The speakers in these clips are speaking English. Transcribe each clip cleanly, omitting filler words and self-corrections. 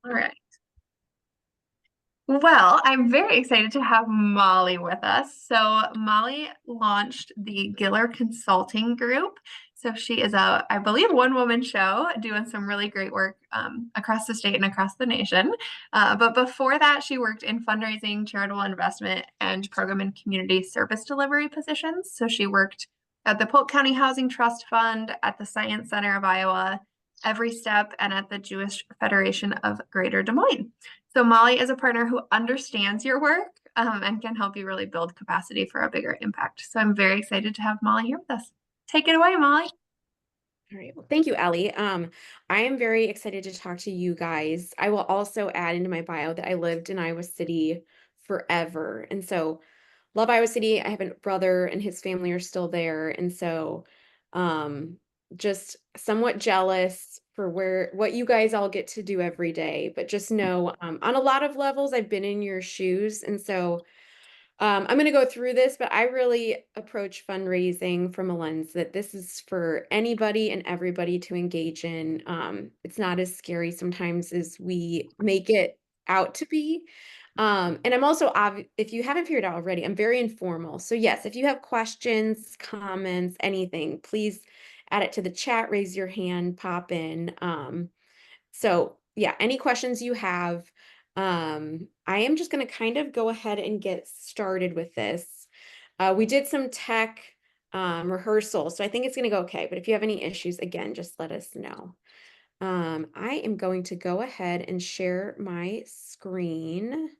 All right. Well, I'm very excited to have Molly with us. So, Molly launched the Giller Consulting Group. So, she is I believe, one-woman show doing some really great work across the state and across the nation. But before that, she worked in fundraising, charitable investment, and program and community service delivery positions. So, she worked at the Polk County Housing Trust Fund, at the Science Center of Iowa, Every Step, and at the Jewish Federation of Greater Des Moines. So Molly is a partner who understands your work and can help you really build capacity for a bigger impact. So I'm very excited to have Molly here with us. Take it away, Molly. All right. Well, thank you, Ellie. I am very excited to talk to you guys. I will also add into my bio that I lived in Iowa City forever. And so love Iowa City. I have a brother and his family are still there. And so um just somewhat jealous for what you guys all get to do every day. But just know on a lot of levels, I've been in your shoes. And so I'm going to go through this, but I really approach fundraising from a lens that this is for anybody and everybody to engage in. It's not as scary sometimes as we make it out to be. And I'm also, if you haven't figured out already, I'm very informal. So yes, if you have questions, comments, anything, please add it to the chat, raise your hand, pop in. So yeah, any questions you have, I am just going to kind of go ahead and get started with this. We did some tech rehearsal, so I think it's going to go okay. But if you have any issues, again, just let us know. I am going to go ahead and share my screen.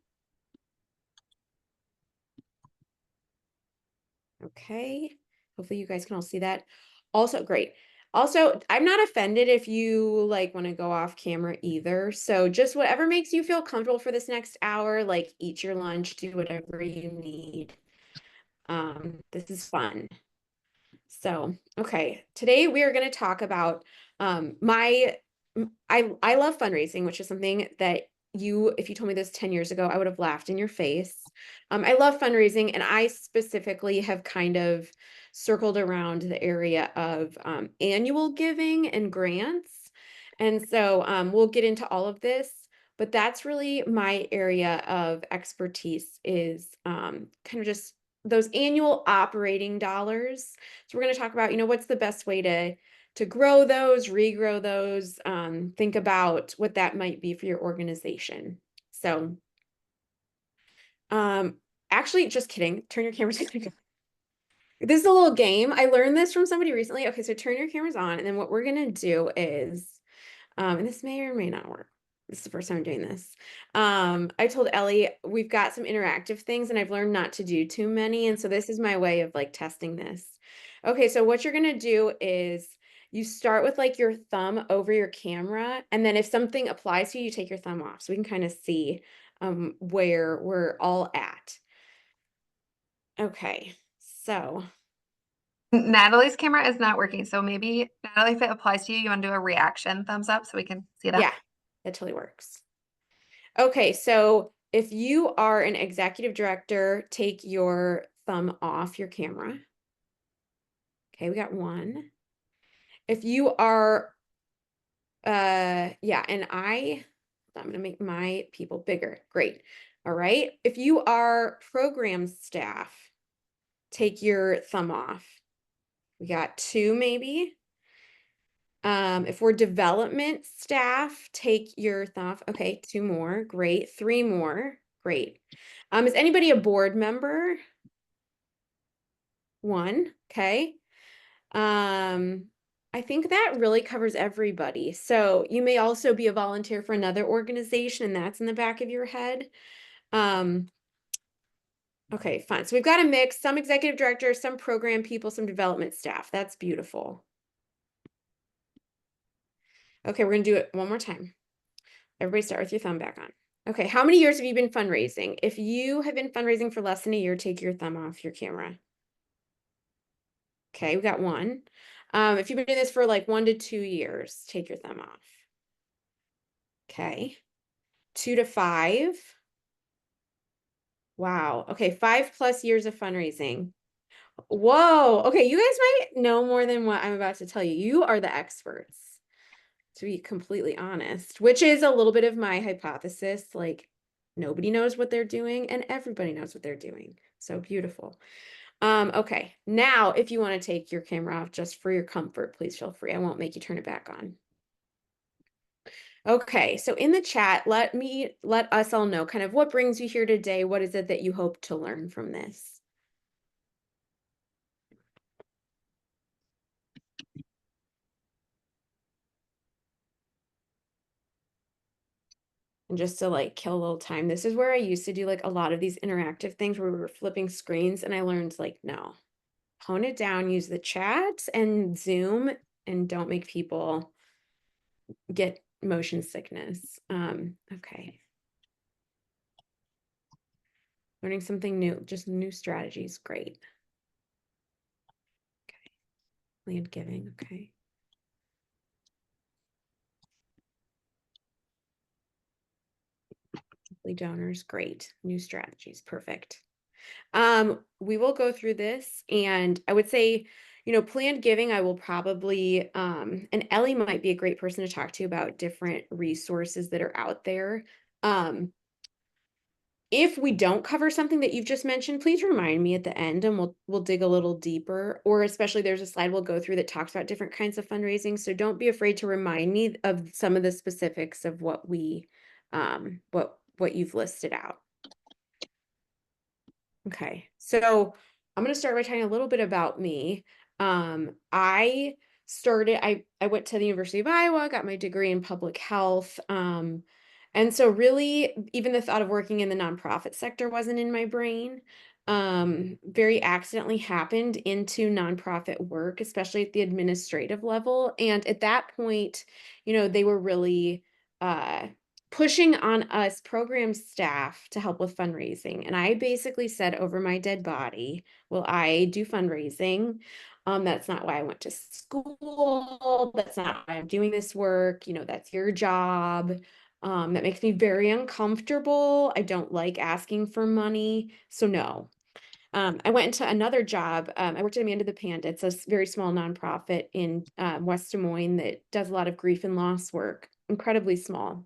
Okay. Hopefully you guys can all see that. Also, great. Also, I'm not offended if you like want to go off camera either. So just whatever makes you feel comfortable for this next hour, like eat your lunch, do whatever you need. This is fun. So, okay, today we are going to talk about I love fundraising, which is something that if you told me this 10 years ago, I would have laughed in your face. I love fundraising, and I specifically have kind of circled around the area of annual giving and grants. And so we'll get into all of this, but that's really my area of expertise is kind of just those annual operating dollars. So we're going to talk about, what's the best way to grow those, regrow those, think about what that might be for your organization. So, um, actually, just kidding. Turn your cameras on. This is a little game. I learned this from somebody recently. Okay, so turn your cameras on, and then what we're going to do is, and this may or may not work. This is the first time I'm doing this. I told Ellie we've got some interactive things and I've learned not to do too many. And so this is my way of like testing this. Okay, so what you're gonna do is you start with like your thumb over your camera, and then if something applies to you, you take your thumb off so we can kind of see where we're all at. Okay, so Natalie's camera is not working. So maybe, Natalie, if it applies to you, you want to do a reaction thumbs up so we can see that. yeah, that totally works. Okay, so if you are an executive director, take your thumb off your camera. Okay, we got one. If you are, yeah, and I'm gonna make my people bigger. Great. All right. If you are program staff, take your thumb off. We got two maybe. If we're development staff, take your thumb off. Okay, two more. Great. Three more. Great. Is anybody a board member? One. Okay. I think that really covers everybody. So you may also be a volunteer for another organization, and that's in the back of your head. Um, okay, fine. So we've got a mix, some executive directors, some program people, some development staff. That's beautiful. Okay, we're gonna do it one more time. Everybody start with your thumb back on. Okay, how many years have you been fundraising? If you have been fundraising for less than a year, take your thumb off your camera. Okay, we got one. If you've been doing this for like 1 to 2 years, take your thumb off. Okay. 2 to 5. Wow. Okay, 5+ years of fundraising. Whoa. Okay, you guys might know more than what I'm about to tell you. You are the experts. to be completely honest, which is a little bit of my hypothesis. Like nobody knows what they're doing and everybody knows what they're doing. So beautiful. Okay. Now, if you want to take your camera off just for your comfort, please feel free. I won't make you turn it back on. Okay. So in the chat, let us all know kind of what brings you here today. What is it that you hope to learn from this? And just to like kill a little time, this is where I used to do like a lot of these interactive things where we were flipping screens, and I learned like, no, tone it down, use the chat and Zoom, and don't make people get motion sickness. Okay. Learning something new, just new strategies. Great. Okay. Land giving. Okay. Monthly donors. Great. New strategies. Perfect. We will go through this, and I would say, planned giving, I will probably, and Ellie might be a great person to talk to about different resources that are out there. If we don't cover something that you've just mentioned, please remind me at the end and we'll dig a little deeper, or especially there's a slide we'll go through that talks about different kinds of fundraising. So don't be afraid to remind me of some of the specifics of what what you've listed out. Okay, so I'm going to start by telling a little bit about me. I went to the University of Iowa, got my degree in public health. And so really, even the thought of working in the nonprofit sector wasn't in my brain. Very accidentally happened into nonprofit work, especially at the administrative level. And at that point, they were really pushing on us program staff to help with fundraising. And I basically said over my dead body, well, I do fundraising. That's not why I went to school. That's not why I'm doing this work. That's your job. That makes me very uncomfortable. I don't like asking for money. So no. I went into another job. I worked at Amanda the Panda. It's a very small nonprofit in West Des Moines that does a lot of grief and loss work, incredibly small.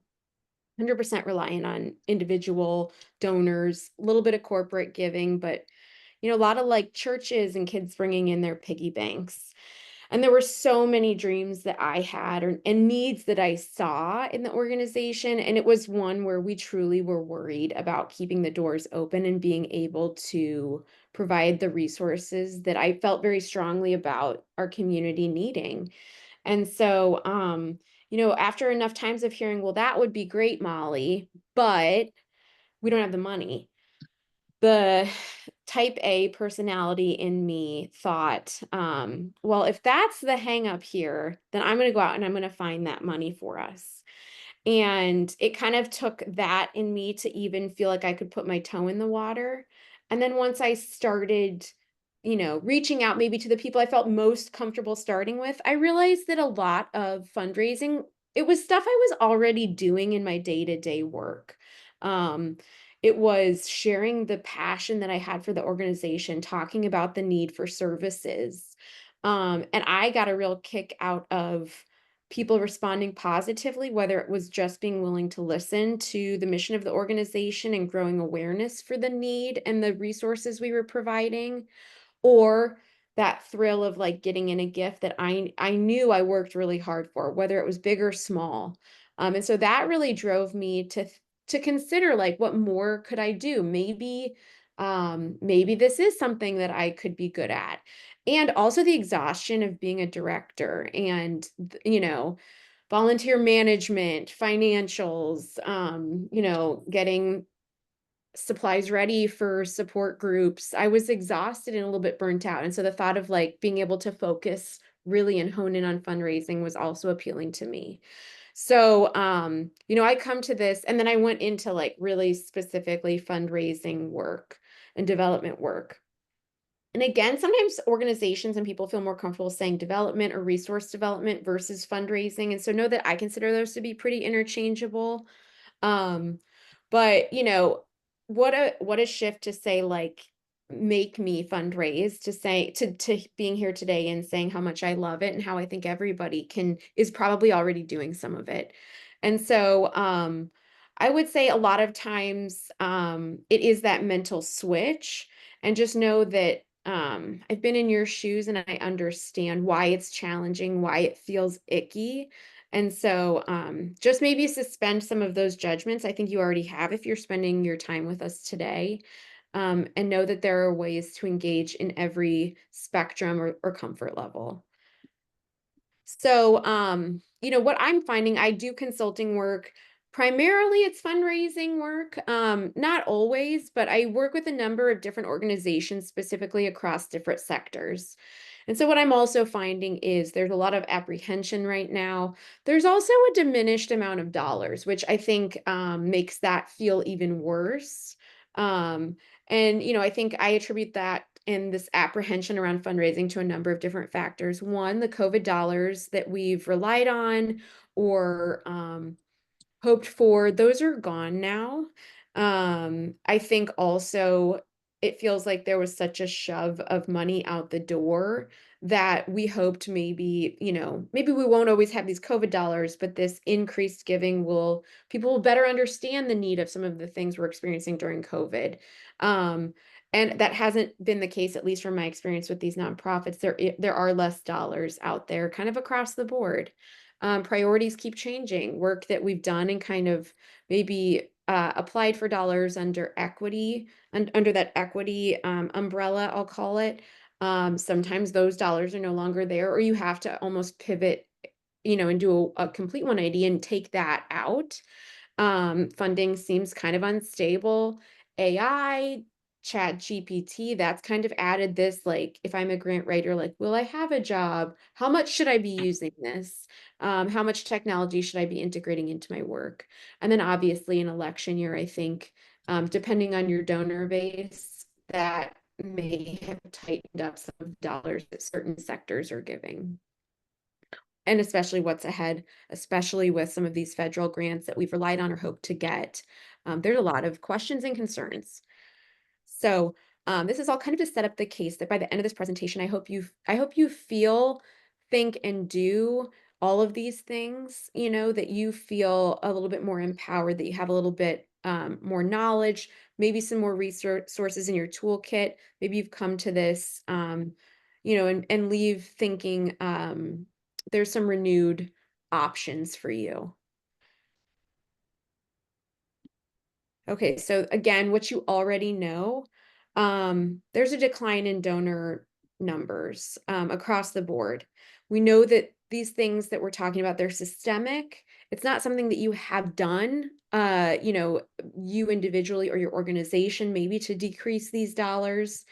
100% reliant on individual donors, a little bit of corporate giving, but a lot of like churches and kids bringing in their piggy banks. And there were so many dreams that I had and needs that I saw in the organization. And it was one where we truly were worried about keeping the doors open and being able to provide the resources that I felt very strongly about our community needing. And so, after enough times of hearing, well, that would be great, Mollie, but we don't have the money. The type A personality in me thought, well, if that's the hang up here, then I'm going to go out and I'm going to find that money for us. And it kind of took that in me to even feel like I could put my toe in the water. And then once I started, reaching out maybe to the people I felt most comfortable starting with, I realized that a lot of fundraising, it was stuff I was already doing in my day-to-day work. It was sharing the passion that I had for the organization, talking about the need for services. And I got a real kick out of people responding positively, whether it was just being willing to listen to the mission of the organization and growing awareness for the need and the resources we were providing, or that thrill of like getting in a gift that I knew I worked really hard for, whether it was big or small. And so that really drove me to consider like, what more could I do? Maybe this is something that I could be good at. And also the exhaustion of being a director and, volunteer management, financials, getting supplies ready for support groups. I was exhausted and a little bit burnt out. And so the thought of like being able to focus really and hone in on fundraising was also appealing to me. So, I come to this and then I went into like really specifically fundraising work and development work. And again, sometimes organizations and people feel more comfortable saying development or resource development versus fundraising. And so know that I consider those to be pretty interchangeable. But what a shift to say like make me fundraise to being here today and saying how much I love it and how I think everybody can is probably already doing some of it. And so I would say a lot of times it is that mental switch and just know that I've been in your shoes and I understand why it's challenging, why it feels icky. And so just maybe suspend some of those judgments. I think you already have if you're spending your time with us today, and know that there are ways to engage in every spectrum or comfort level. So, what I'm finding, I do consulting work. Primarily, it's fundraising work. Not always, but I work with a number of different organizations, specifically across different sectors. And so, what I'm also finding is there's a lot of apprehension right now. There's also a diminished amount of dollars, which I think makes that feel even worse. Um, and, I think I attribute that and this apprehension around fundraising to a number of different factors. One, the COVID dollars that we've relied on or hoped for, those are gone now. I think also it feels like there was such a shove of money out the door that we hoped maybe, maybe we won't always have these COVID dollars, but this increased giving people will better understand the need of some of the things we're experiencing during COVID. Um, and that hasn't been the case, at least from my experience with these nonprofits. There are less dollars out there kind of across the board. Priorities keep changing. Work that we've done and kind of maybe applied for dollars under equity and under that equity umbrella, I'll call it. Sometimes those dollars are no longer there, or you have to almost pivot, and do a complete 180 and take that out. Funding seems kind of unstable. AI, Chat GPT, that's kind of added this, like, if I'm a grant writer, like, will I have a job? How much should I be using this? How much technology should I be integrating into my work? And then obviously an election year, I think, depending on your donor base, that may have tightened up some of the dollars that certain sectors are giving, and especially what's ahead, especially with some of these federal grants that we've relied on or hope to get. There's a lot of questions and concerns. So this is all kind of to set up the case that by the end of this presentation, I hope you feel, think, and do all of these things, that you feel a little bit more empowered, that you have a little bit more knowledge, maybe some more resources in your toolkit. Maybe you've come to this, and leave thinking there's some renewed options for you. Okay, so again, what you already know, there's a decline in donor numbers across the board. We know that these things that we're talking about, they're systemic. It's not something that you have done, you individually or your organization, maybe to decrease these dollars.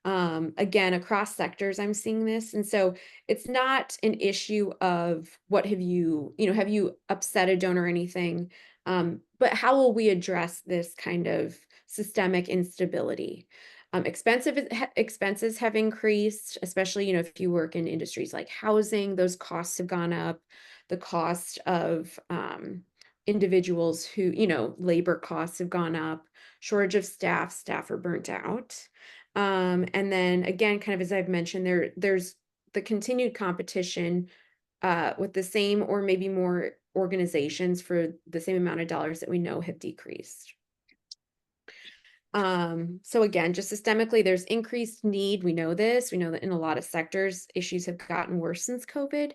Again, across sectors, I'm seeing this. And so it's not an issue of have you upset a donor or anything? But how will we address this kind of systemic instability? Expenses have increased, especially, if you work in industries like housing, those costs have gone up. The cost of individuals who, labor costs have gone up, shortage of staff are burnt out. And then again, kind of as I've mentioned, there's the continued competition with the same or maybe more organizations for the same amount of dollars that we know have decreased. So again, just systemically, there's increased need. We know this. We know that in a lot of sectors, issues have gotten worse since COVID.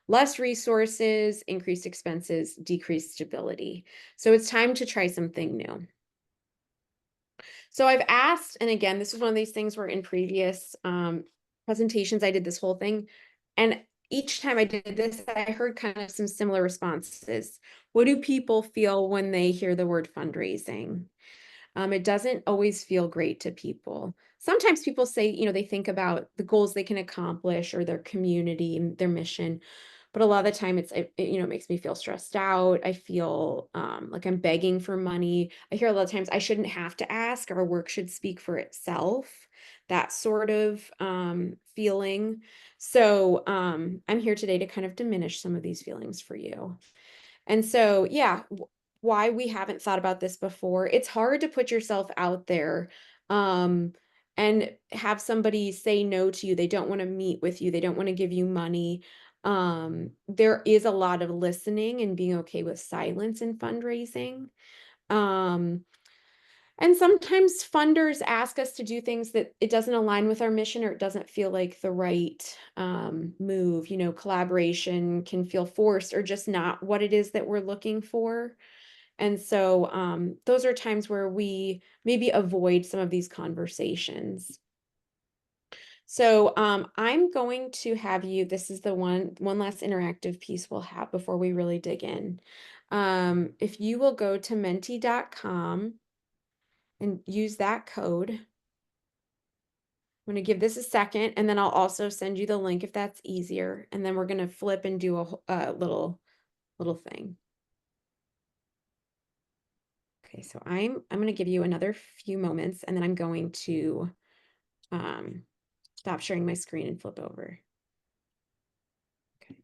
Less resources, increased expenses, decreased stability. So it's time to try something new. So I've asked, and again, this is one of these things where in previous presentations, I did this whole thing. And each time I did this, I heard kind of some similar responses. What do people feel when they hear the word fundraising? It doesn't always feel great to people. Sometimes people say, they think about the goals they can accomplish or their community and their mission. But a lot of the time it makes me feel stressed out. I feel like I'm begging for money. I hear a lot of times I shouldn't have to ask. Our work should speak for itself. That sort of feeling. So I'm here today to kind of diminish some of these feelings for you. And so, yeah, why we haven't thought about this before. It's hard to put yourself out there and have somebody say no to you. They don't want to meet with you. They don't want to give you money. There is a lot of listening and being okay with silence in fundraising. Um, and sometimes funders ask us to do things that it doesn't align with our mission or it doesn't feel like the right move. You know, collaboration can feel forced or just not what it is that we're looking for. And so those are times where we maybe avoid some of these conversations. So I'm going to have you, this is the one last interactive piece we'll have before we really dig in. If you will go to menti.com and use that code. I'm going to give this a second, and then I'll also send you the link if that's easier. And then we're going to flip and do a little thing. Okay, so I'm going to give you another few moments, and then I'm going to stop sharing my screen and flip over. Okay.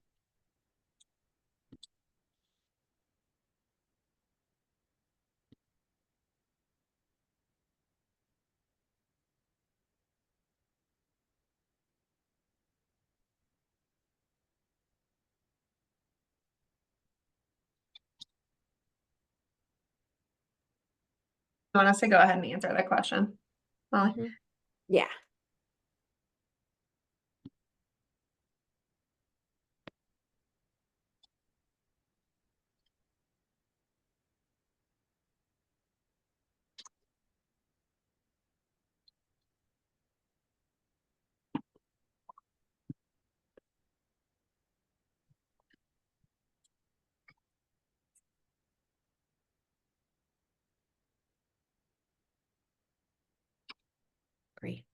You want us to go ahead and answer that question, Molly? Yeah. Great.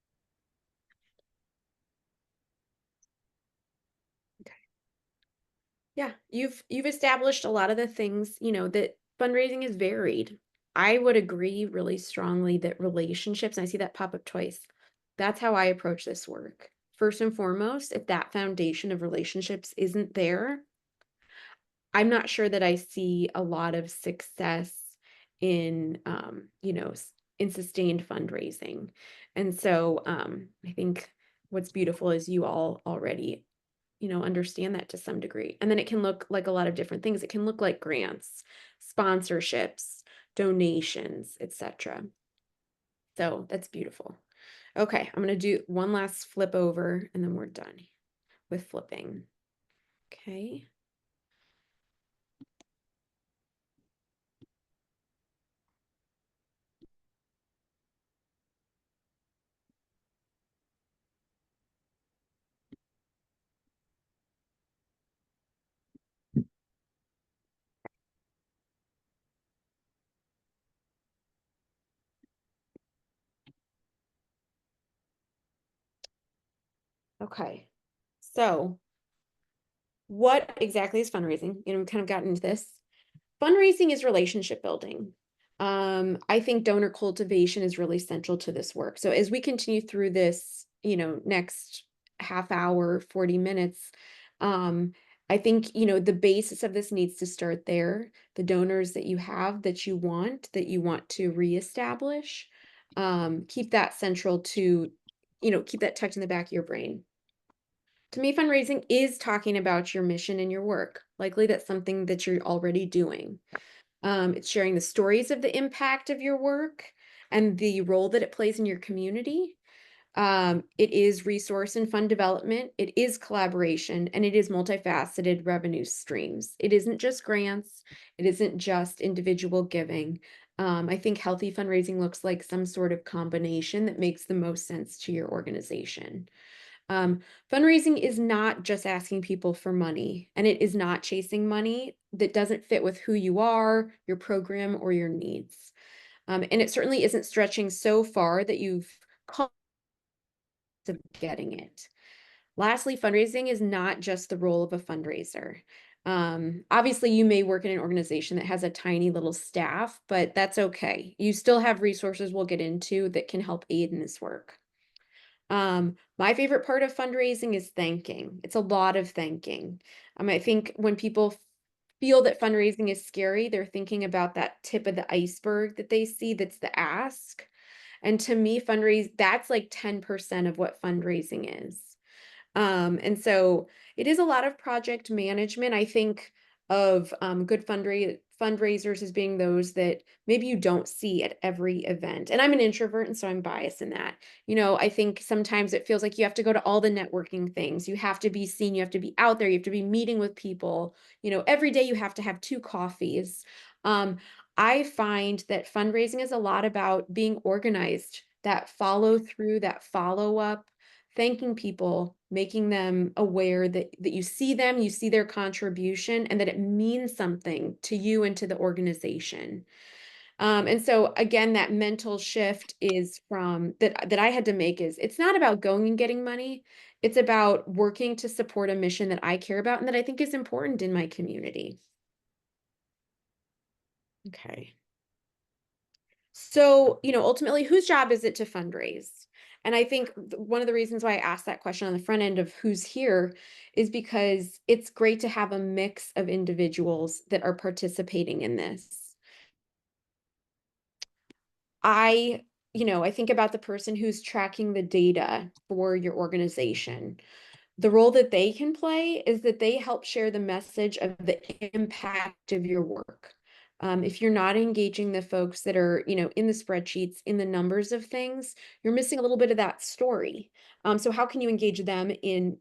Okay. Yeah, you've established a lot of the things, you know, that fundraising is varied. I would agree really strongly that relationships, and I see that pop up twice. That's how I approach this work. First and foremost, if that foundation of relationships isn't there, I'm not sure that I see a lot of success in, in sustained fundraising. And so I think what's beautiful is you all already, understand that to some degree. And then it can look like a lot of different things. It can look like grants, sponsorships, donations, etc. So that's beautiful. Okay, I'm going to do one last flip over and then we're done with flipping. Okay. Okay. So what exactly is fundraising? We've kind of gotten into this. Fundraising is relationship building. I think donor cultivation is really central to this work. So as we continue through this, next half hour, 40 minutes, I think, the basis of this needs to start there. The donors that you have that you want to reestablish, keep that central to, keep that tucked in the back of your brain. To me, fundraising is talking about your mission and your work. Likely that's something that you're already doing. It's sharing the stories of the impact of your work and the role that it plays in your community. It is resource and fund development. It is collaboration, and it is multifaceted revenue streams. It isn't just grants. It isn't just individual giving. I think healthy fundraising looks like some sort of combination that makes the most sense to your organization. Fundraising is not just asking people for money, and it is not chasing money that doesn't fit with who you are, your program, or your needs. And it certainly isn't stretching so far that you've called of getting it. Lastly, fundraising is not just the role of a fundraiser. Obviously, you may work in an organization that has a tiny little staff, but that's okay. You still have resources we'll get into that can help aid in this work. My favorite part of fundraising is thanking. It's a lot of thanking. I think when people feel that fundraising is scary, they're thinking about that tip of the iceberg that they see that's the ask. And to me, that's like 10% of what fundraising is. And so it is a lot of project management. I think of good fundraisers as being those that maybe you don't see at every event. And I'm an introvert, and so I'm biased in that. I think sometimes it feels like you have to go to all the networking things. You have to be seen, you have to be out there, you have to be meeting with people. Every day you have to have 2 coffees. Um, I find that fundraising is a lot about being organized, that follow through, that follow up, thanking people, making them aware that you see them, you see their contribution, and that it means something to you and to the organization. And so again, that mental shift is from that I had to make is it's not about going and getting money. It's about working to support a mission that I care about and that I think is important in my community. Okay. So, ultimately, whose job is it to fundraise? And I think one of the reasons why I asked that question on the front end of who's here is because it's great to have a mix of individuals that are participating in this. I, I think about the person who's tracking the data for your organization. The role that they can play is that they help share the message of the impact of your work. If you're not engaging the folks that are, in the spreadsheets, in the numbers of things, you're missing a little bit of that story. So how can you engage them in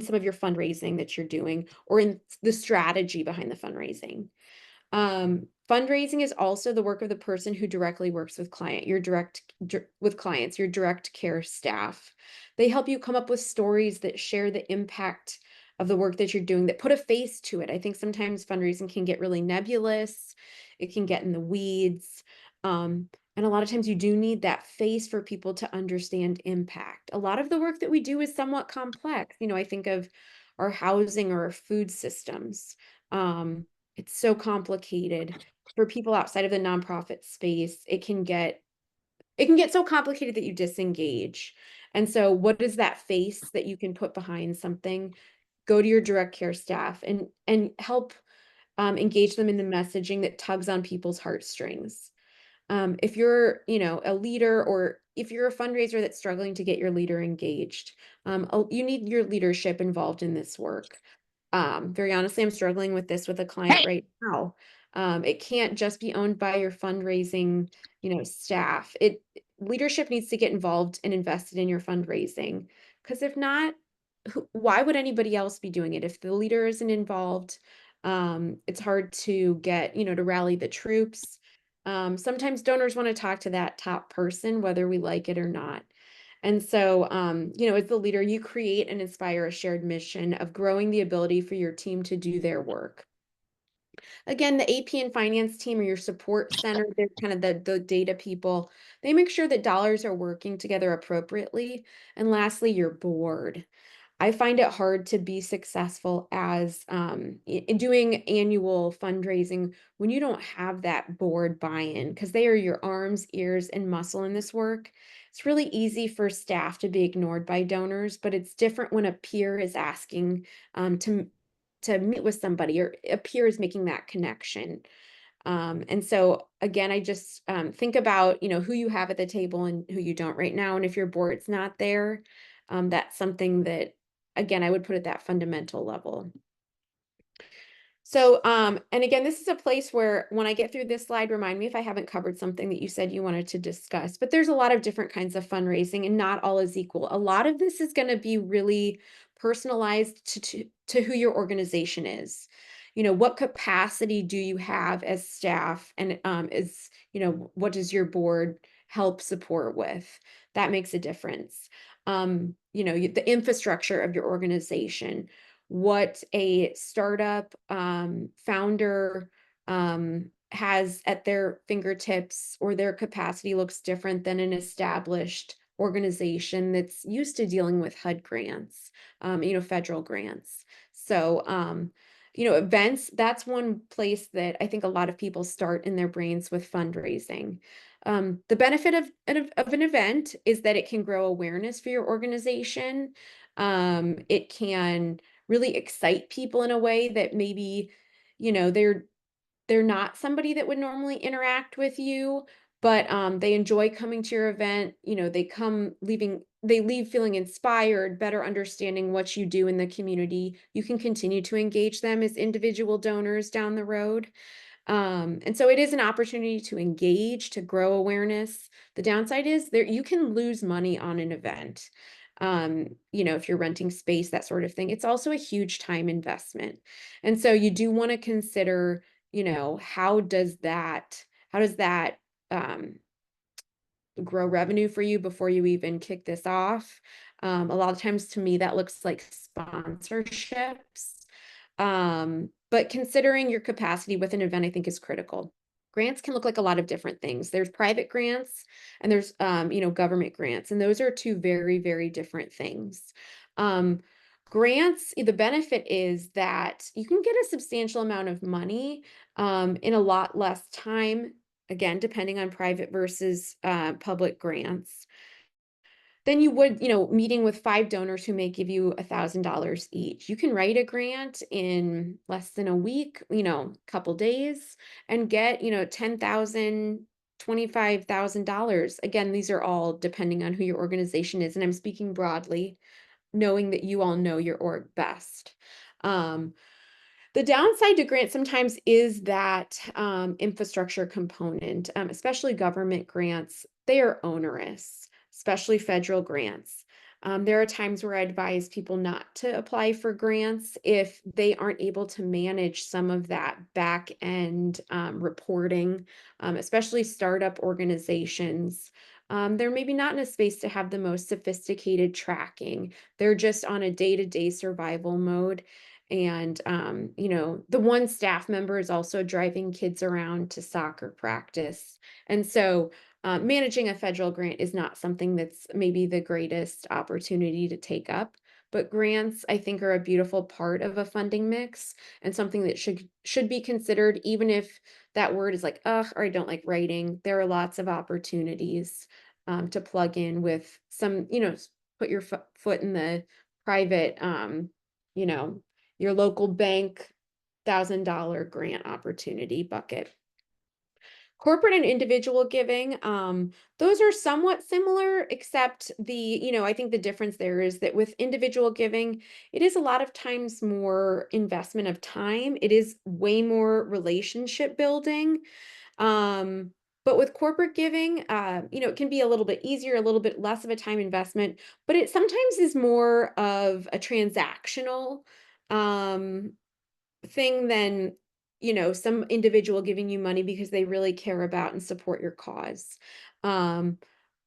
some of your fundraising that you're doing or in the strategy behind the fundraising? Fundraising is also the work of the person who directly works with with clients, your direct care staff. They help you come up with stories that share the impact of the work that you're doing, that put a face to it. I think sometimes fundraising can get really nebulous. It can get in the weeds. And a lot of times you do need that face for people to understand impact. A lot of the work that we do is somewhat complex. I think of our housing or our food systems. Um, it's so complicated for people outside of the nonprofit space. It can get so complicated that you disengage. And so what is that face that you can put behind something? Go to your direct care staff and help engage them in the messaging that tugs on people's heartstrings. If you're, a leader, or if you're a fundraiser that's struggling to get your leader engaged, you need your leadership involved in this work. Very honestly, I'm struggling with this with a client right now. It can't just be owned by your fundraising, staff. Leadership needs to get involved and invested in your fundraising. Because if not, why would anybody else be doing it? If the leader isn't involved, it's hard to get, to rally the troops. Sometimes donors want to talk to that top person, whether we like it or not. And so, as the leader, you create and inspire a shared mission of growing the ability for your team to do their work. Again, the AP and finance team or your support center, they're kind of the data people. They make sure that dollars are working together appropriately. And lastly, your board. I find it hard to be successful as in doing annual fundraising when you don't have that board buy-in, because they are your arms, ears, and muscle in this work. It's really easy for staff to be ignored by donors, but it's different when a peer is asking to meet with somebody, or a peer is making that connection. And so again, I just think about, who you have at the table and who you don't right now. And if your board's not there, that's something that, again, I would put at that fundamental level. So, and again, this is a place where when I get through this slide, remind me if I haven't covered something that you said you wanted to discuss. But there's a lot of different kinds of fundraising, and not all is equal. A lot of this is going to be really personalized to who your organization is. What capacity do you have as staff, and what does your board help support with? That makes a difference. The infrastructure of your organization, what a startup founder has at their fingertips or their capacity looks different than an established organization that's used to dealing with HUD grants, federal grants. So, events, that's one place that I think a lot of people start in their brains with fundraising. The benefit of an event is that it can grow awareness for your organization. It can really excite people in a way that maybe, they're not somebody that would normally interact with you, but they enjoy coming to your event. They leave feeling inspired, better understanding what you do in the community. You can continue to engage them as individual donors down the road. And so it is an opportunity to engage, to grow awareness. The downside is there you can lose money on an event. If you're renting space, that sort of thing. It's also a huge time investment. And so you do want to consider, how does that um, grow revenue for you before you even kick this off? A lot of times to me, that looks like sponsorships. But considering your capacity with an event, I think is critical. Grants can look like a lot of different things. There's private grants and there's, government grants, and those are two very, very different things. Um, Grants, the benefit is that you can get a substantial amount of money in a lot less time, again, depending on private versus public grants. Then you would, meeting with 5 donors who may give you $1,000 each. You can write a grant in less than a week, couple days, and get, 10,000, $25,000. Again, these are all depending on who your organization is, and I'm speaking broadly, knowing that you all know your org best. Um, the downside to grants sometimes is that infrastructure component, especially government grants, they are onerous, especially federal grants. There are times where I advise people not to apply for grants if they aren't able to manage some of that back end reporting, especially startup organizations. They're maybe not in a space to have the most sophisticated tracking. They're just on a day-to-day survival mode. And, the one staff member is also driving kids around to soccer practice. And so, managing a federal grant is not something that's maybe the greatest opportunity to take up. But grants, I think, are a beautiful part of a funding mix and something that should be considered, even if that word is like, ugh, or I don't like writing. There are lots of opportunities to plug in with some, put your foot in the private, you know, your local bank $1,000 grant opportunity bucket. Corporate and individual giving, those are somewhat similar, except I think the difference there is that with individual giving, it is a lot of times more investment of time. It is way more relationship building. Um, but with corporate giving, it can be a little bit easier, a little bit less of a time investment, but it sometimes is more of a transactional um, thing than, some individual giving you money because they really care about and support your cause. Um,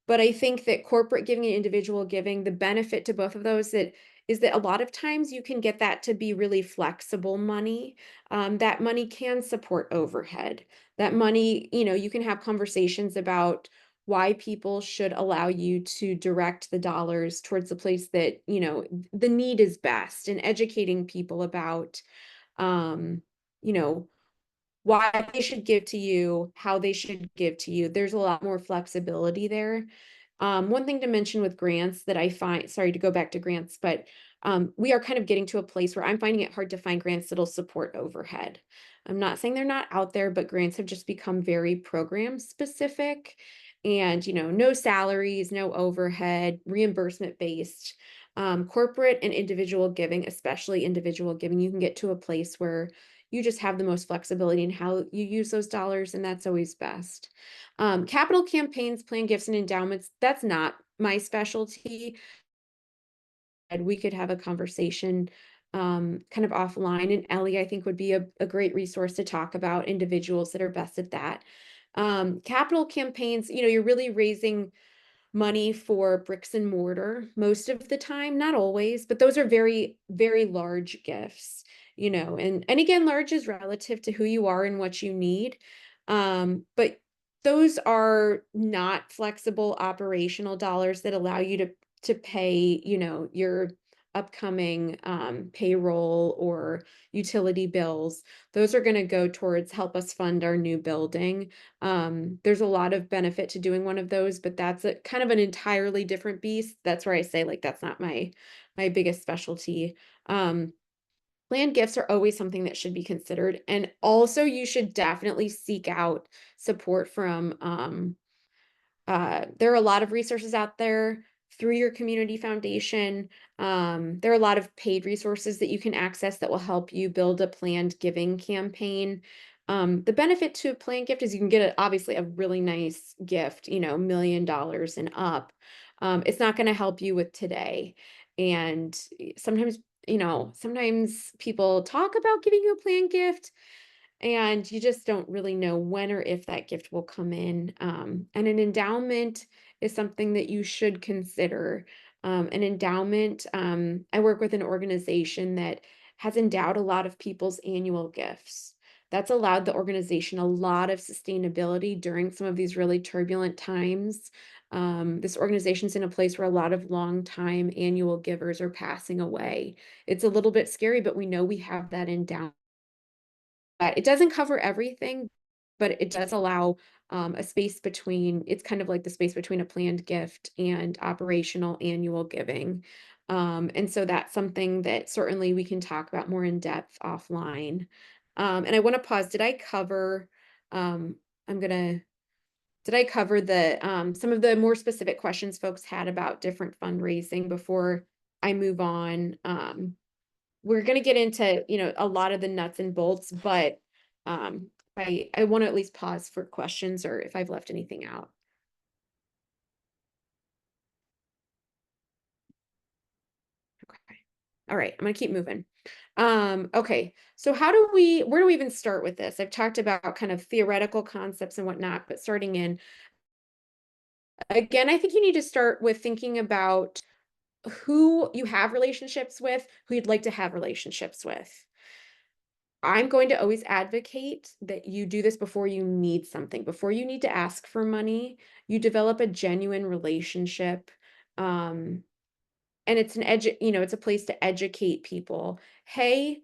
but I think that corporate giving and individual giving, the benefit to both of those that is that a lot of times you can get that to be really flexible money. That money can support overhead. That money, you can have conversations about why people should allow you to direct the dollars towards the place that, the need is best, and educating people about um, you know, why they should give to you, how they should give to you. There's a lot more flexibility there. One thing to mention with grants that I find, sorry to go back to grants, but we are kind of getting to a place where I'm finding it hard to find grants that'll support overhead. I'm not saying they're not out there, but grants have just become very program specific and, no salaries, no overhead, reimbursement based. Corporate and individual giving, especially individual giving, you can get to a place where you just have the most flexibility in how you use those dollars, and that's always best. Capital campaigns, plan gifts, and endowments, that's not my specialty. And we could have a conversation kind of offline. And Ellie, I think, would be a great resource to talk about individuals that are best at that. Capital campaigns, you're really raising money for bricks and mortar most of the time, not always, but those are very, very large gifts, and again, large is relative to who you are and what you need. But those are not flexible operational dollars that allow you to pay, your upcoming payroll or utility bills. Those are going to go towards help us fund our new building. There's a lot of benefit to doing one of those, but that's a kind of an entirely different beast. That's where I say, like, that's not my biggest specialty. Um, Planned gifts are always something that should be considered. And also, you should definitely seek out support from there are a lot of resources out there through your community foundation. There are a lot of paid resources that you can access that will help you build a planned giving campaign. The benefit to a planned gift is you can get obviously a really nice gift, $1 million and up. It's not going to help you with today. And sometimes, sometimes people talk about giving you a planned gift and you just don't really know when or if that gift will come in. And an endowment is something that you should consider. An endowment, I work with an organization that has endowed a lot of people's annual gifts. That's allowed the organization a lot of sustainability during some of these really turbulent times. This organization's in a place where a lot of long-time annual givers are passing away. It's a little bit scary, but we know we have that endowment. It doesn't cover everything, but it does allow, a space between it's kind of like the space between a planned gift and operational annual giving. And so that's something that certainly we can talk about more in depth offline. And I want to pause. Um, I'm gonna, did I cover some of the more specific questions folks had about different fundraising before I move on? We're gonna get into, a lot of the nuts and bolts, but I want to at least pause for questions or if I've left anything out. Okay. All right, I'm gonna keep moving. Okay, so where do we even start with this? I've talked about kind of theoretical concepts and whatnot, but starting in, again, I think you need to start with thinking about who you have relationships with, who you'd like to have relationships with. I'm going to always advocate that you do this before you need something. Before you need to ask for money, you develop a genuine relationship. Um, and it's a place to educate people. Hey,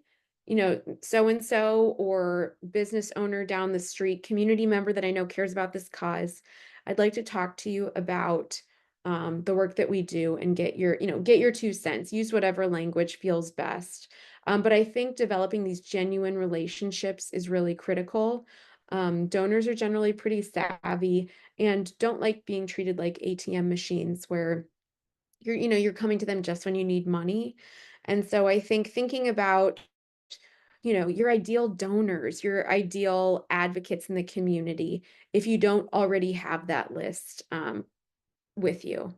so and so or business owner down the street, community member that I know cares about this cause. I'd like to talk to you about the work that we do and get your 2 cents. Use whatever language feels best. But I think developing these genuine relationships is really critical. Donors are generally pretty savvy and don't like being treated like ATM machines where you're coming to them just when you need money. And so I think thinking about, your ideal donors, your ideal advocates in the community, if you don't already have that list with you.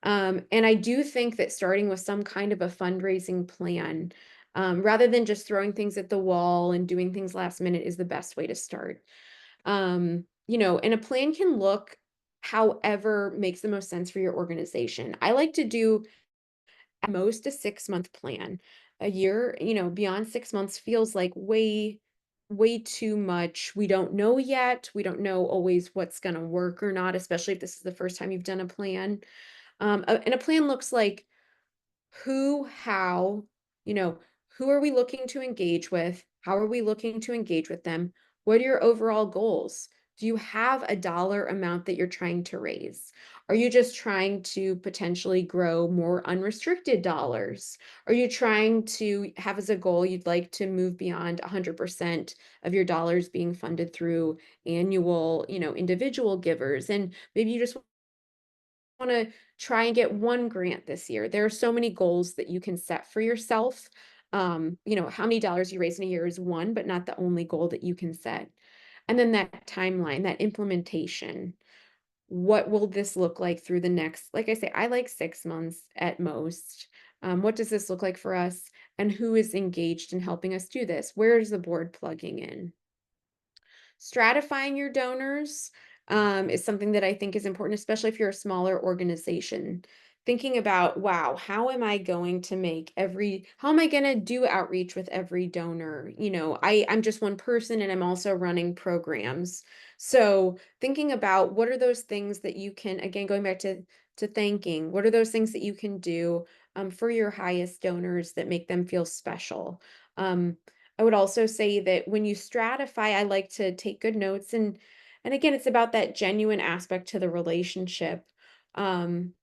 And I do think that starting with some kind of a fundraising plan, rather than just throwing things at the wall and doing things last minute, is the best way to start. And a plan can look however makes the most sense for your organization. I like to do at most a 6-month plan. A year, beyond 6 months feels like way too much. We don't know yet. We don't know always what's going to work or not, especially if this is the first time you've done a plan. And a plan looks like how, you know, who are we looking to engage with? How are we looking to engage with them? What are your overall goals? Do you have a dollar amount that you're trying to raise? Are you just trying to potentially grow more unrestricted dollars? Are you trying to have as a goal you'd like to move beyond 100% of your dollars being funded through annual, individual givers? And maybe you just want to try and get one grant this year. There are so many goals that you can set for yourself. How many dollars you raise in a year is one, but not the only goal that you can set. And then that timeline, that implementation. What will this look like through the next, like I say, I like 6 months at most. What does this look like for us? And who is engaged in helping us do this? Where is the board plugging in? Stratifying your donors is something that I think is important, especially if you're a smaller organization. Thinking about, wow, how am I going to do outreach with every donor? I'm just one person and I'm also running programs. So thinking about what are those things that you can, again, going back to thanking, what are those things that you can do for your highest donors that make them feel special? Um, I would also say that when you stratify, I like to take good notes and again, it's about that genuine aspect to the relationship. Um,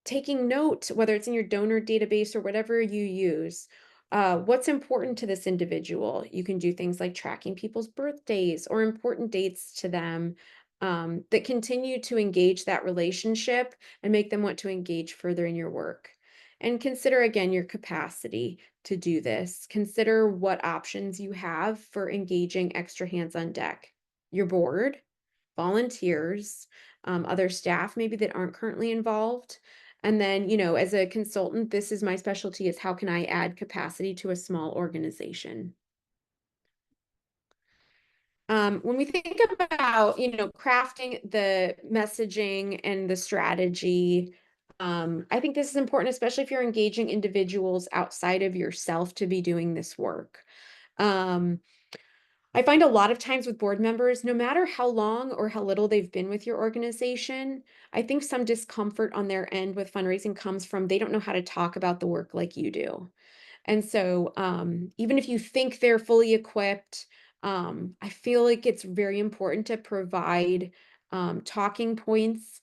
Taking note, whether it's in your donor database or whatever you use, What's important to this individual? You can do things like tracking people's birthdays or important dates to them that continue to engage that relationship and make them want to engage further in your work. And consider again your capacity to do this. Consider what options you have for engaging extra hands on deck. Your board, volunteers, other staff maybe that aren't currently involved. And then, as a consultant, this is my specialty is how can I add capacity to a small organization? When we think about, crafting the messaging and the strategy, I think this is important, especially if you're engaging individuals outside of yourself to be doing this work. Um, I find a lot of times with board members, no matter how long or how little they've been with your organization, I think some discomfort on their end with fundraising comes from they don't know how to talk about the work like you do. And so, even if you think they're fully equipped, I feel like it's very important to provide talking points,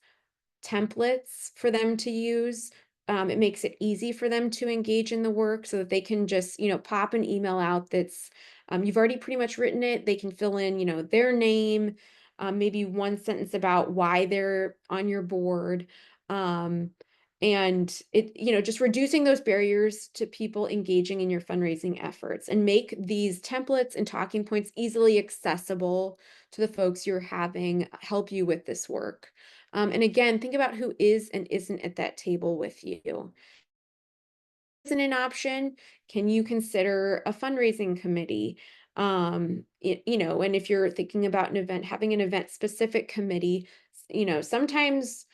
templates for them to use. It makes it easy for them to engage in the work so that they can just, pop an email out that's, you've already pretty much written it. They can fill in, their name, maybe one sentence about why they're on your board. Um, and just reducing those barriers to people engaging in your fundraising efforts and make these templates and talking points easily accessible to the folks you're having help you with this work. And again, think about who is and isn't at that table with you. Isn't an option? Can you consider a fundraising committee? And if you're thinking about an event, having an event specific committee, sometimes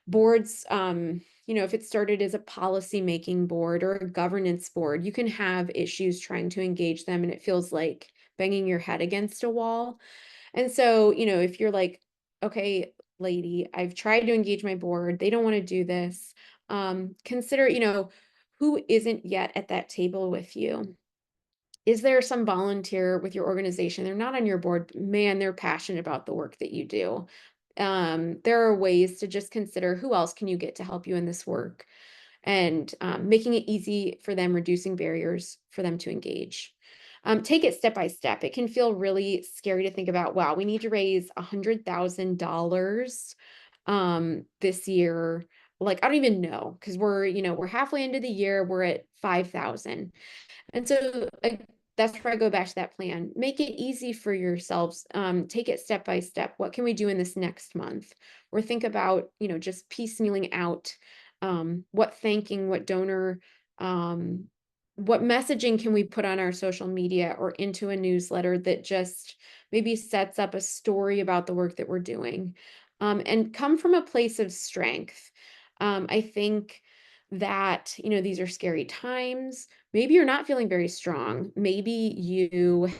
boards, if it started as a policy making board or a governance board, you can have issues trying to engage them and it feels like banging your head against a wall. And so, if you're like, okay, lady, I've tried to engage my board, they don't want to do this. Consider, who isn't yet at that table with you. Is there some volunteer with your organization? They're not on your board, man, they're passionate about the work that you do. There are ways to just consider who else can you get to help you in this work and making it easy for them, reducing barriers for them to engage. Take it step by step. It can feel really scary to think about, wow, we need to raise $100,000 this year. Like, I don't even know because we're halfway into the year, we're at 5,000. And so that's where I go back to that plan. Make it easy for yourselves. Take it step by step. What can we do in this next month? Or think about, just piecemealing out what thanking, what donor, um, what messaging can we put on our social media or into a newsletter that just maybe sets up a story about the work that we're doing, and come from a place of strength. I think that, these are scary times. Maybe you're not feeling very strong. Maybe you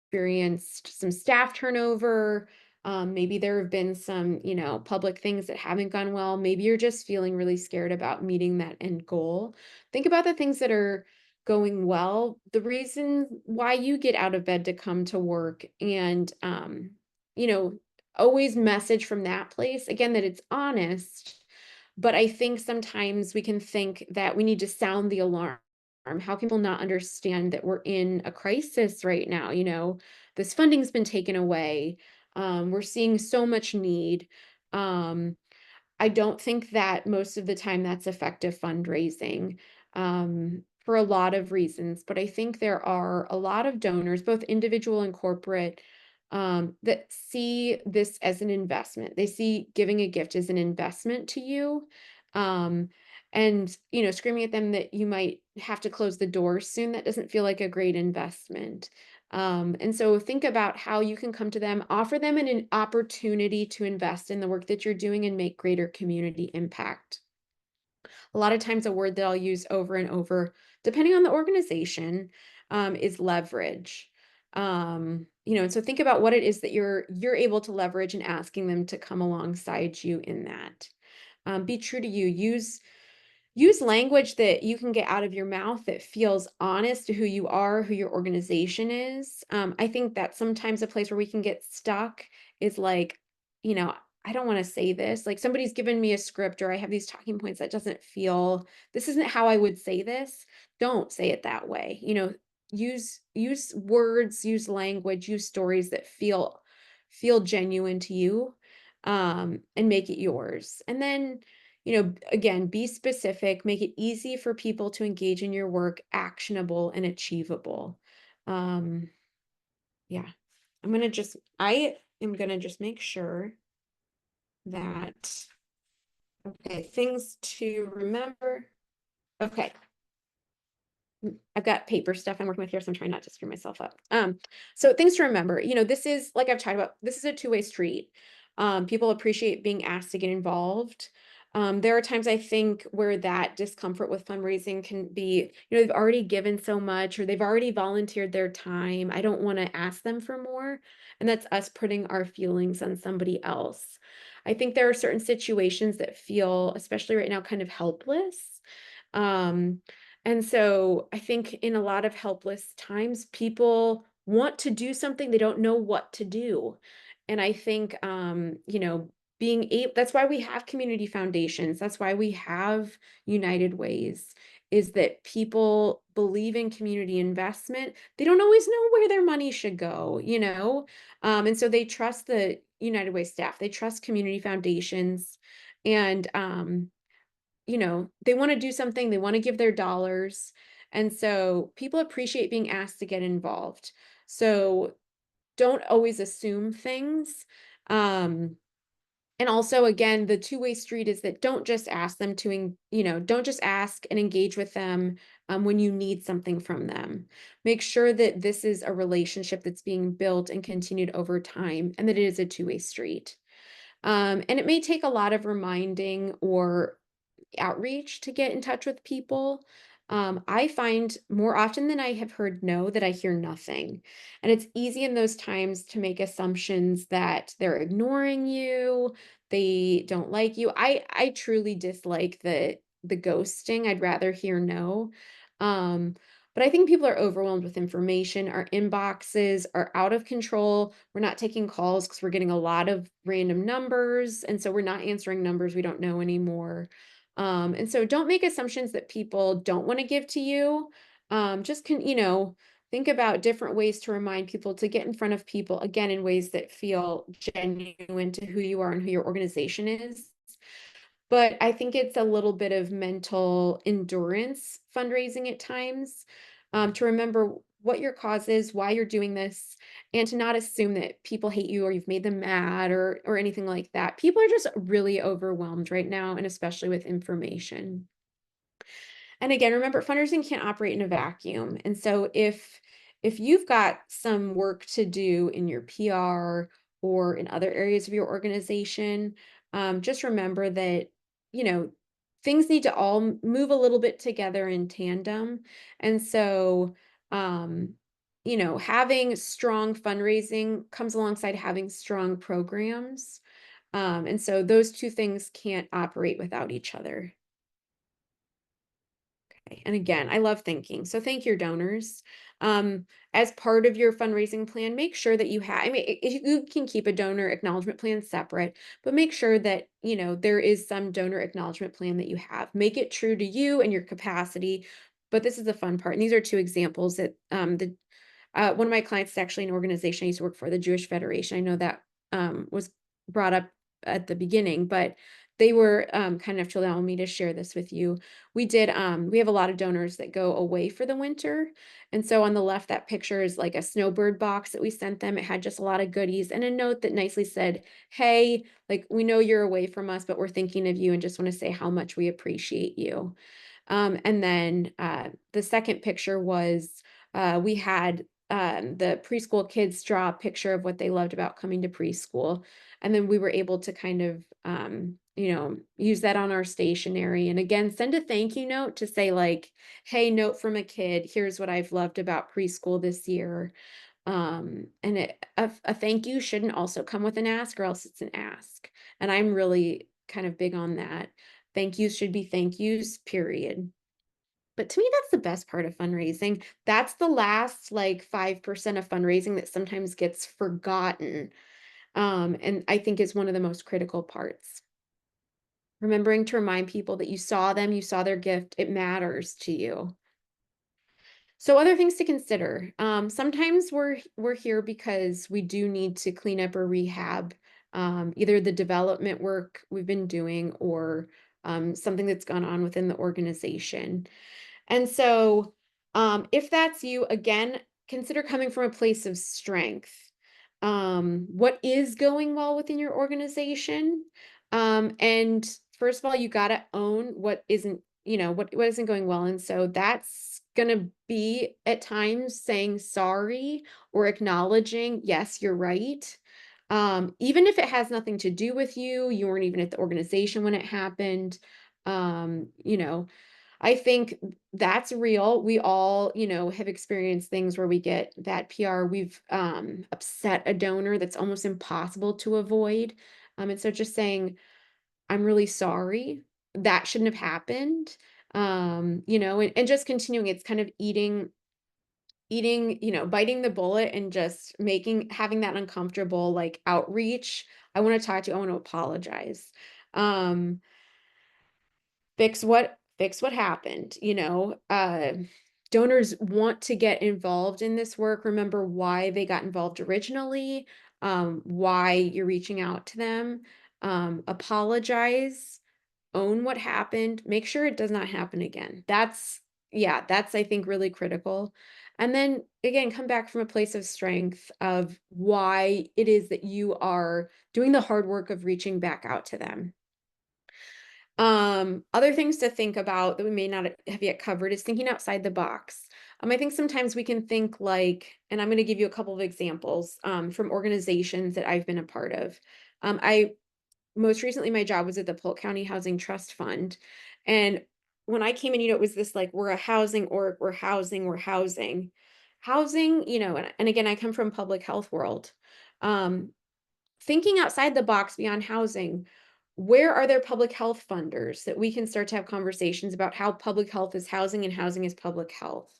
experienced some staff turnover. Maybe there have been some, public things that haven't gone well. Maybe you're just feeling really scared about meeting that end goal. Think about the things that are going well, the reason why you get out of bed to come to work, and, you know, always message from that place again that it's honest. But I think sometimes we can think that we need to sound the alarm. How can people not understand that we're in a crisis right now? This funding's been taken away. We're seeing so much need. Um, I don't think that most of the time that's effective fundraising, for a lot of reasons, but I think there are a lot of donors, both individual and corporate, that see this as an investment. They see giving a gift as an investment to you. Um, and screaming at them that you might have to close the doors soon, that doesn't feel like a great investment. And so think about how you can come to them, offer them an opportunity to invest in the work that you're doing and make greater community impact. A lot of times, a word that I'll use over and over, depending on the organization, is leverage. And so think about what it is that you're able to leverage and asking them to come alongside you in that. Be true to you. Use language that you can get out of your mouth that feels honest to who you are, who your organization is. I think that's sometimes a place where we can get stuck is like, you know, I don't want to say this. Like somebody's given me a script or I have these talking points that doesn't feel, this isn't how I would say this. Don't say it that way. Use words, use language, use stories that feel genuine to you, and make it yours. And then, again, be specific, make it easy for people to engage in your work, actionable and achievable. Um, yeah. I am gonna just make sure that, okay, things to remember. Okay, I've got paper stuff I'm working with here, so I'm trying not to screw myself up. So things to remember, this is like I've talked about, this is a two-way street. People appreciate being asked to get involved. There are times I think where that discomfort with fundraising can be, they've already given so much or they've already volunteered their time. I don't want to ask them for more. And that's us putting our feelings on somebody else. I think there are certain situations that feel, especially right now, kind of helpless. Um, and so I think in a lot of helpless times, people want to do something, they don't know what to do. And I think, being able, that's why we have community foundations. That's why we have United Ways, is that people believe in community investment. They don't always know where their money should go. And so they trust the United Way staff, they trust community foundations. And, they want to do something, they want to give their dollars. And so people appreciate being asked to get involved. So don't always assume things. Um, and also, again, the two-way street is that don't just ask them to, don't just ask and engage with them when you need something from them. Make sure that this is a relationship that's being built and continued over time and that it is a two-way street. And it may take a lot of reminding or outreach to get in touch with people. I find more often than I have heard no that I hear nothing. And it's easy in those times to make assumptions that they're ignoring you, they don't like you. I truly dislike the ghosting. I'd rather hear no. Um, but I think people are overwhelmed with information. Our inboxes are out of control. We're not taking calls because we're getting a lot of random numbers. And so we're not answering numbers we don't know anymore. And so don't make assumptions that people don't want to give to you. Just think about different ways to remind people to get in front of people, again, in ways that feel genuine to who you are and who your organization is. But I think it's a little bit of mental endurance fundraising at times, to remember what your cause is, why you're doing this, and to not assume that people hate you or you've made them mad or anything like that. People are just really overwhelmed right now, and especially with information. And again, remember, fundraising can't operate in a vacuum. And so if you've got some work to do in your PR or in other areas of your organization, just remember that, you know, things need to all move a little bit together in tandem. And so, um, having strong fundraising comes alongside having strong programs. And so those two things can't operate without each other. Okay. And again, I love thanking. So thank your donors. As part of your fundraising plan, make sure that you have, I mean, you can keep a donor acknowledgement plan separate, but make sure that, there is some donor acknowledgement plan that you have. Make it true to you and your capacity. But this is the fun part. And these are two examples that one of my clients is actually an organization I used to work for, the Jewish Federation. I know that was brought up at the beginning, but they were kind enough to allow me to share this with you. We have a lot of donors that go away for the winter. And so on the left, that picture is like a snowbird box that we sent them. It had just a lot of goodies and a note that nicely said, hey, like, we know you're away from us, but we're thinking of you and just want to say how much we appreciate you. And then the second picture was we had the preschool kids draw a picture of what they loved about coming to preschool. And then we were able to kind of, use that on our stationery. And again, send a thank you note to say, like, hey, note from a kid, here's what I've loved about preschool this year. And a thank you shouldn't also come with an ask, or else it's an ask. And I'm really kind of big on that. Thank yous should be thank yous, period. But to me, that's the best part of fundraising. That's the last like 5% of fundraising that sometimes gets forgotten. And I think is one of the most critical parts. Remembering to remind people that you saw them, you saw their gift, it matters to you. So other things to consider. Sometimes we're here because we do need to clean up or rehab either the development work we've been doing or something that's gone on within the organization. And so, if that's you, again, consider coming from a place of strength. What is going well within your organization? And first of all, you got to own what isn't, what isn't going well. And so that's going to be at times saying sorry or acknowledging, yes, you're right. Even if it has nothing to do with you, you weren't even at the organization when it happened. You know, I think that's real. We all, have experienced things where we get bad PR. We've upset a donor that's almost impossible to avoid. And so just saying, I'm really sorry. That shouldn't have happened. And just continuing, it's kind of eating, biting the bullet and just having that uncomfortable like outreach. I want to talk to you, I want to apologize. Um, fix what happened, donors want to get involved in this work. Remember why they got involved originally, why you're reaching out to them. Apologize, own what happened, make sure it does not happen again. That's I think really critical. And then again, come back from a place of strength of why it is that you are doing the hard work of reaching back out to them. Other things to think about that we may not have yet covered is thinking outside the box. I think sometimes we can think like, and I'm going to give you a couple of examples from organizations that I've been a part of. I most recently my job was at the Polk County Housing Trust Fund, and when I came in, it was this like we're a housing org, housing, and again, I come from public health world. Um, Thinking outside the box beyond housing, where are there public health funders that we can start to have conversations about how public health is housing and housing is public health?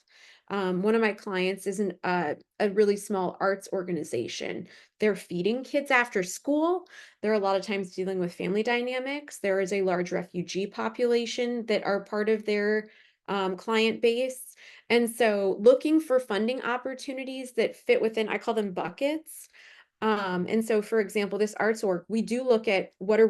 One of my clients is a really small arts organization. They're feeding kids after school. They're a lot of times dealing with family dynamics. There is a large refugee population that are part of their client base. And so looking for funding opportunities that fit within, I call them buckets. And so, for example, this arts org, we do look at what are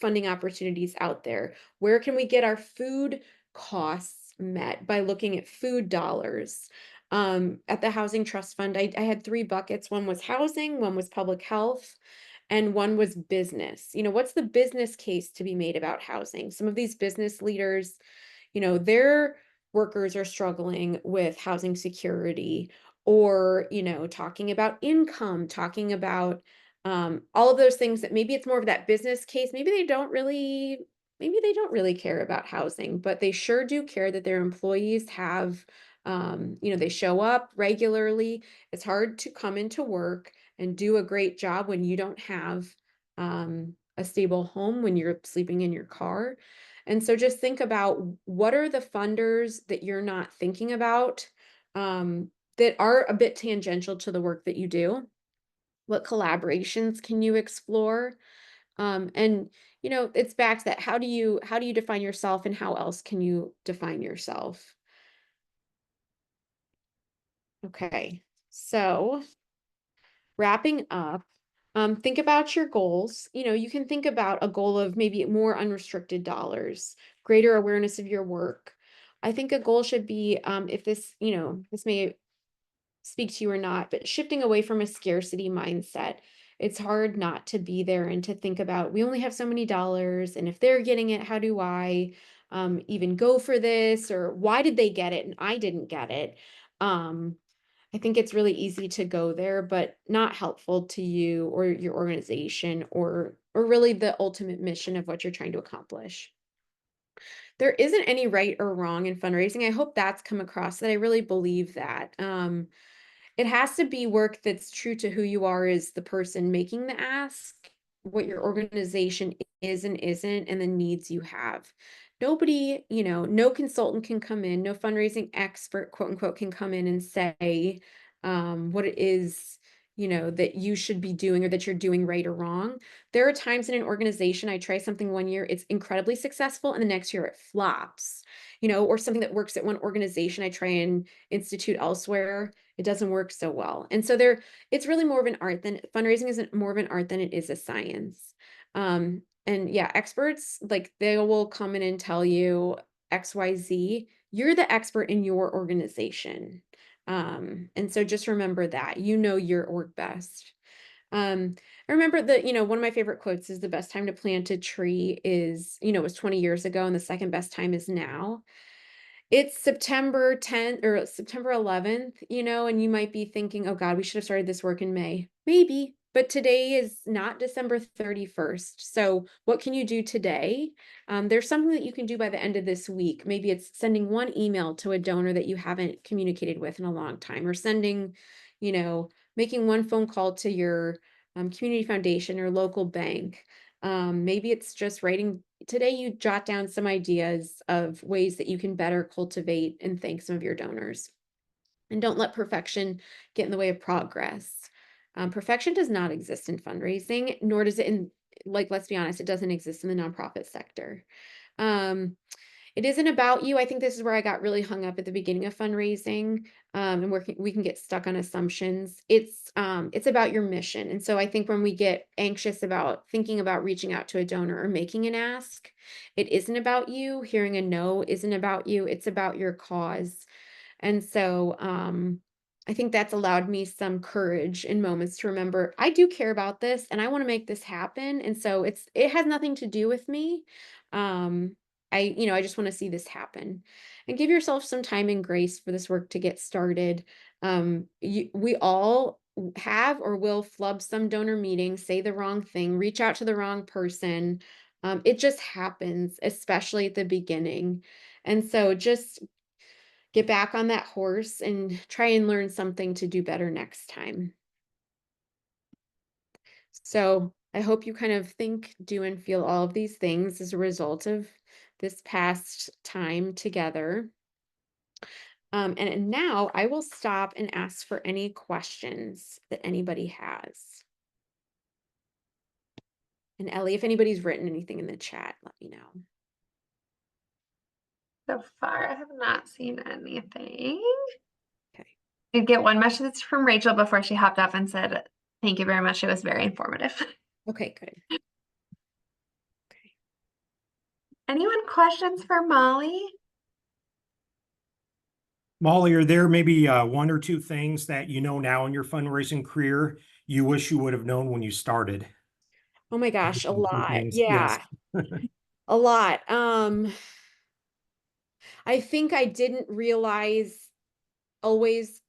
funding opportunities out there. Where can we get our food costs met by looking at food dollars? At the Housing Trust Fund, I had three buckets. One was housing, one was public health, and one was business. What's the business case to be made about housing? Some of these business leaders, their workers are struggling with housing security or, talking about income, talking about all of those things that maybe it's more of that business case. Maybe they don't really care about housing, but they sure do care that their employees have, they show up regularly. It's hard to come into work and do a great job when you don't have a stable home, when you're sleeping in your car. And so just think about what are the funders that you're not thinking about that are a bit tangential to the work that you do? What collaborations can you explore? And it's back to that. How do you define yourself and how else can you define yourself? Okay. So wrapping up, think about your goals. You can think about a goal of maybe more unrestricted dollars, greater awareness of your work. I think a goal should be, if this may speak to you or not, but shifting away from a scarcity mindset. It's hard not to be there and to think about we only have so many dollars, and if they're getting it, how do I even go for this? Or why did they get it and I didn't get it? Um, I think it's really easy to go there, but not helpful to you or your organization or really the ultimate mission of what you're trying to accomplish. There isn't any right or wrong in fundraising. I hope that's come across that I really believe that. It has to be work that's true to who you are as the person making the ask, what your organization is and isn't, and the needs you have. Nobody, no consultant can come in, no fundraising expert, quote unquote, can come in and say what it is that you should be doing or that you're doing right or wrong. There are times in an organization I try something one year, it's incredibly successful, and the next year it flops, or something that works at one organization I try and institute elsewhere, it doesn't work so well. And so it's really more of an art than fundraising isn't more of an art than it is a science. And yeah, experts, like they will come in and tell you XYZ. You're the expert in your organization. And so just remember that you know your org best. I remember that, one of my favorite quotes is the best time to plant a tree is, it was 20 years ago, and the second best time is now. It's September 10th or September 11th, and you might be thinking, oh God, we should have started this work in May. Maybe, but today is not December 31st. So what can you do today? There's something that you can do by the end of this week. Maybe it's sending one email to a donor that you haven't communicated with in a long time, or sending, making one phone call to your community foundation or local bank. Maybe it's just writing today, you jot down some ideas of ways that you can better cultivate and thank some of your donors. And don't let perfection get in the way of progress. Perfection does not exist in fundraising, nor does it let's be honest, it doesn't exist in the nonprofit sector. Um, it isn't about you. I think this is where I got really hung up at the beginning of fundraising, and we can get stuck on assumptions. It's about your mission. And so I think when we get anxious about thinking about reaching out to a donor or making an ask, it isn't about you. Hearing a no isn't about you. It's about your cause. And so I think that's allowed me some courage in moments to remember I do care about this and I want to make this happen. And so it has nothing to do with me. Um, I just want to see this happen, and give yourself some time and grace for this work to get started. We all have or will flub some donor meeting, say the wrong thing, reach out to the wrong person. It just happens, especially at the beginning. And so just get back on that horse and try and learn something to do better next time. So I hope you kind of think, do, and feel all of these things as a result of this past time together. And now I will stop and ask for any questions that anybody has. And Ellie, if anybody's written anything in the chat, let me know. So far, I have not seen anything. Okay. Did get one message from Rachel before she hopped off and said, thank you very much. It was very informative. Okay, good. Okay. Anyone questions for Mollie? Mollie, are there maybe one or two things that you know now in your fundraising career you wish you would have known when you started? Oh my gosh, a lot. Things, yes. Yeah, a lot. I think I didn't realize always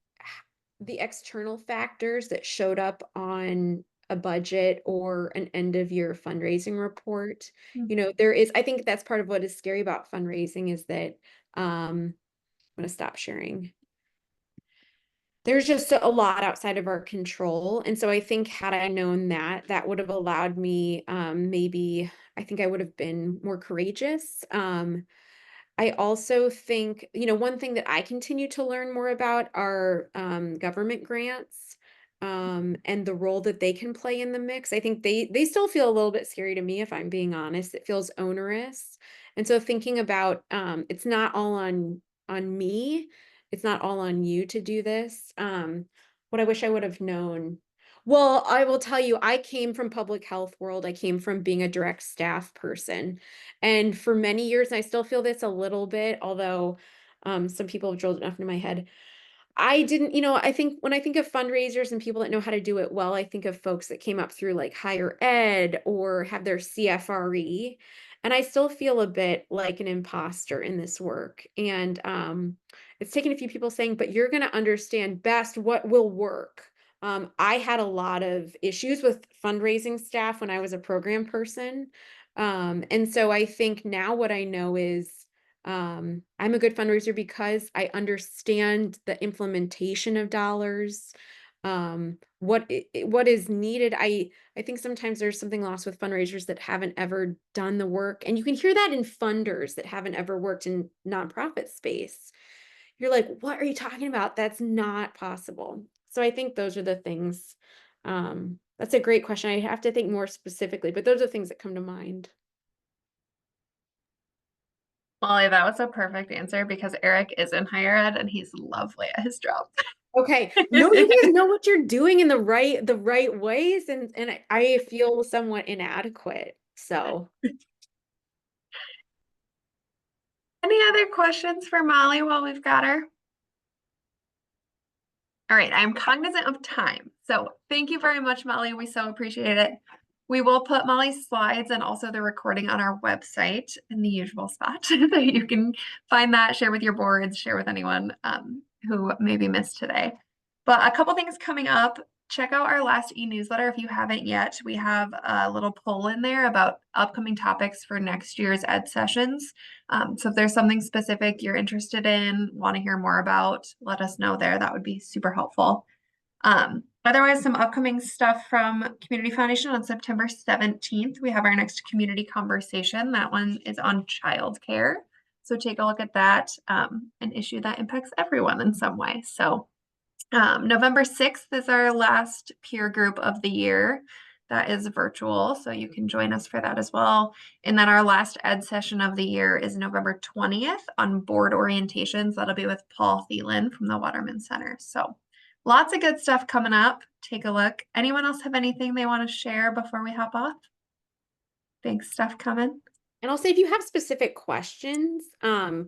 the external factors that showed up on a budget or an end of year fundraising report. I think that's part of what is scary about fundraising is that I'm going to stop sharing. There's just a lot outside of our control. And so I think had I known that, that would have allowed me, maybe I think I would have been more courageous. I also think, one thing that I continue to learn more about are government grants, and the role that they can play in the mix. I think they still feel a little bit scary to me, if I'm being honest. It feels onerous. And so thinking about it's not all on me, it's not all on you to do this. What I wish I would have known. Well, I will tell you, I came from public health world. I came from being a direct staff person. And for many years, and I still feel this a little bit, although some people have drilled enough into my head. I didn't, I think when I think of fundraisers and people that know how to do it well, I think of folks that came up through like higher ed or have their CFRE. And I still feel a bit like an imposter in this work. And it's taken a few people saying, but you're going to understand best what will work. I had a lot of issues with fundraising staff when I was a program person. And so I think now what I know is I'm a good fundraiser because I understand the implementation of dollars, what is needed. I think sometimes there's something lost with fundraisers that haven't ever done the work, and you can hear that in funders that haven't ever worked in nonprofit space. You're like, what are you talking about? That's not possible. So I think those are the things. That's a great question. I have to think more specifically, but those are things that come to mind. Molly, that was a perfect answer because Eric is in higher ed and he's lovely at his job. Okay. No, you guys know what you're doing in the right ways, and I feel somewhat inadequate. So Any other questions for Molly while we've got her? All right, I'm cognizant of time. So thank you very much, Molly. We so appreciate it. We will put Molly's slides and also the recording on our website in the usual spot so you can find that, share with your boards, share with anyone who maybe missed today. But a couple things coming up. Check out our last e-newsletter if you haven't yet. We have a little poll in there about upcoming topics for next year's ed sessions. So if there's something specific you're interested in, want to hear more about, let us know there. That would be super helpful. Otherwise, some upcoming stuff from Community Foundation on September 17th. We have our next community conversation. That one is on childcare. So take a look at that, an issue that impacts everyone in some way. So November 6th is our last peer group of the year. That is virtual, so you can join us for that as well. And then our last ed session of the year is November 20th on board orientations. That'll be with Paul Thielen from the Waterman Center. So lots of good stuff coming up. Take a look. Anyone else have anything they want to share before we hop off? Big stuff coming. And I'll say if you have specific questions,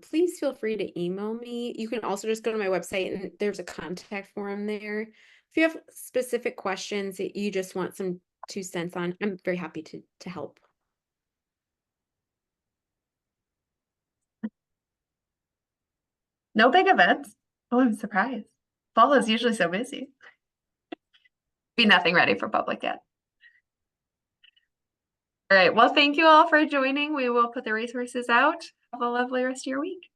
please feel free to email me. You can also just go to my website and there's a contact form there. If you have specific questions that you just want some 2 cents on, I'm very happy to help. No big events. Oh, I'm surprised. Fall is usually so busy. Be nothing ready for public yet. All right. Well, thank you all for joining. We will put the resources out. Have a lovely rest of your week.